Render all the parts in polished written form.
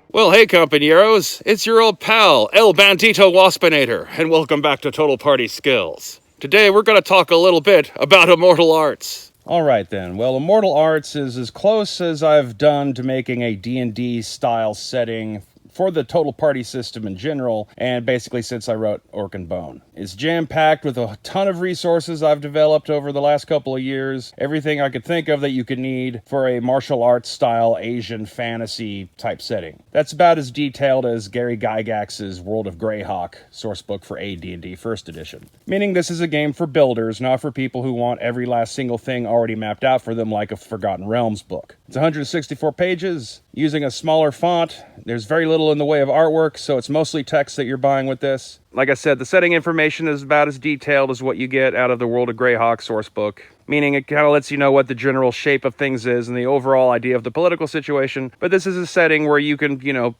Well, hey, compañeros, it's your old pal, El Bandito Waspinator, and welcome back to Total Party Skills. Today we're going to talk a little bit about Immortal Arts. Alright then, well, Immortal Arts is as close as I've done to making a D&D style setting for the Total Party system in general, and basically since I wrote Orc and Bone. It's jam-packed with a ton of resources I've developed over the last couple of years, everything I could think of that you could need for a martial arts style Asian fantasy type setting. That's about as detailed as Gary Gygax's World of Greyhawk sourcebook for AD&D First Edition. Meaning this is a game for builders, not for people who want every last single thing already mapped out for them like a Forgotten Realms book. It's 164 pages, using a smaller font. There's very little in the way of artwork, so it's mostly text that you're buying with this. Like I said, the setting information is about as detailed as what you get out of the World of Greyhawk sourcebook, meaning it kind of lets you know what the general shape of things is and the overall idea of the political situation, but this is a setting where you can,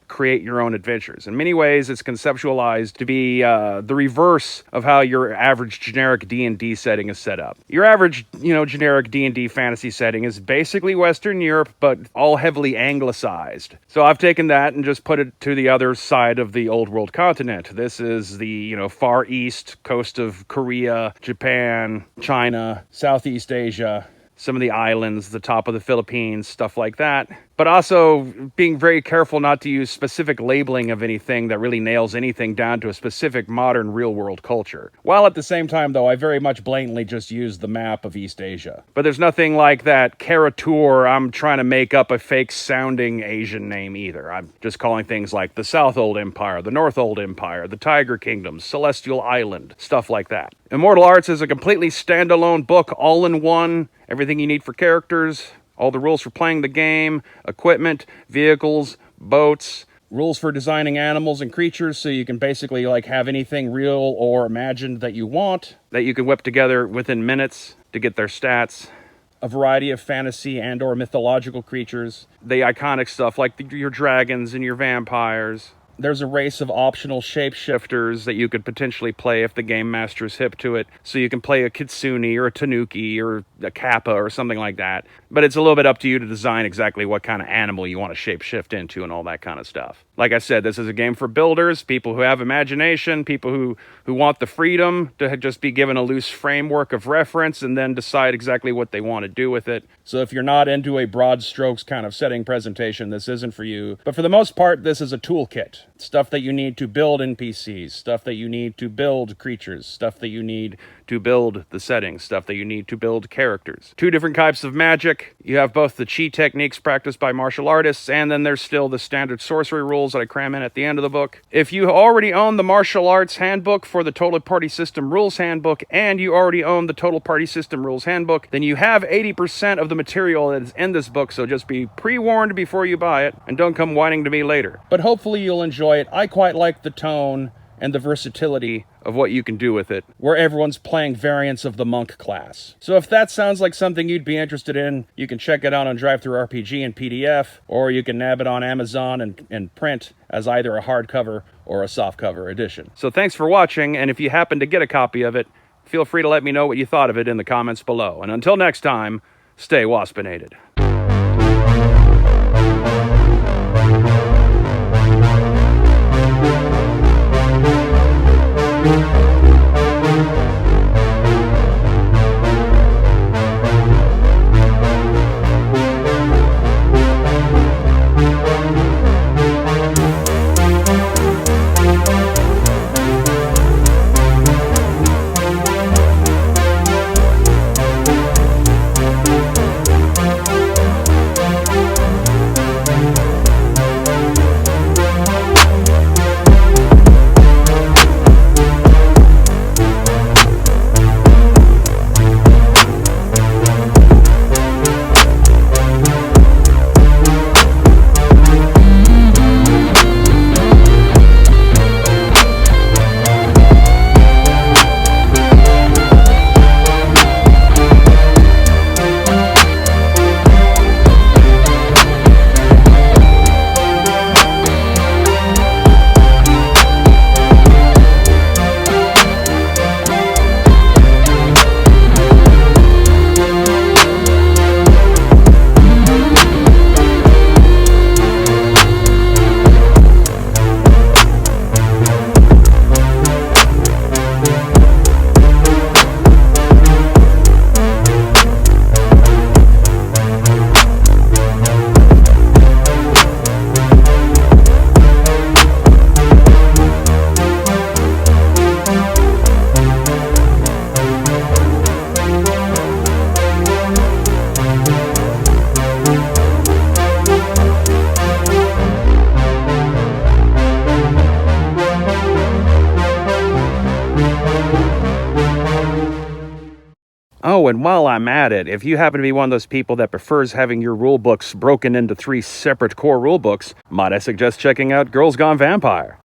create your own adventures. In many ways, it's conceptualized to be the reverse of how your average generic D&D setting is set up. Your average, generic D&D fantasy setting is basically Western Europe, but all heavily anglicized. So I've taken that and just put it to the other side of the old world continent. This is the, far east coast of Korea, Japan, China, Southeast Asia, some of the islands, the top of the Philippines, stuff like that. But also being very careful not to use specific labeling of anything that really nails anything down to a specific modern real-world culture. While at the same time, though, I very much blatantly just use the map of East Asia. But there's nothing like that caricature, I'm trying to make up a fake-sounding Asian name either. I'm just calling things like the South Old Empire, the North Old Empire, the Tiger Kingdoms, Celestial Island, stuff like that. Immortal Arts is a completely standalone book, all in one, everything you need for characters, all the rules for playing the game, equipment, vehicles, boats, rules for designing animals and creatures so you can basically have anything real or imagined that you want, that you can whip together within minutes to get their stats. A variety of fantasy and or mythological creatures, the iconic stuff like your dragons and your vampires. There's a race of optional shapeshifters that you could potentially play if the game master's hip to it. So you can play a kitsune or a tanuki or a kappa or something like that. But it's a little bit up to you to design exactly what kind of animal you want to shapeshift into and all that kind of stuff. Like I said, this is a game for builders, people who have imagination, people who want the freedom to just be given a loose framework of reference and then decide exactly what they want to do with it. So if you're not into a broad strokes kind of setting presentation, this isn't for you. But for the most part, this is a toolkit. Stuff that you need to build NPCs, stuff that you need to build creatures, stuff that you need to build the settings, stuff that you need to build characters. Two different types of magic. You have both the chi techniques practiced by martial artists, and then there's still the standard sorcery rules that I cram in at the end of the book. If you already own the Martial Arts Handbook for the Total Party System Rules Handbook, and you already own the Total Party System Rules Handbook, then you have 80% of the material that is in this book, so just be pre-warned before you buy it, and don't come whining to me later. But hopefully you'll enjoy it. I quite like the tone and the versatility of what you can do with it, where everyone's playing variants of the monk class. So if that sounds like something you'd be interested in, you can check it out on DriveThruRPG in PDF, or you can nab it on Amazon and print as either a hardcover or a softcover edition. So thanks for watching, and if you happen to get a copy of it, feel free to let me know what you thought of it in the comments below. And until next time, stay waspinated. Oh, and while I'm at it, if you happen to be one of those people that prefers having your rulebooks broken into 3 separate core rulebooks, might I suggest checking out Girls Gone Vampire?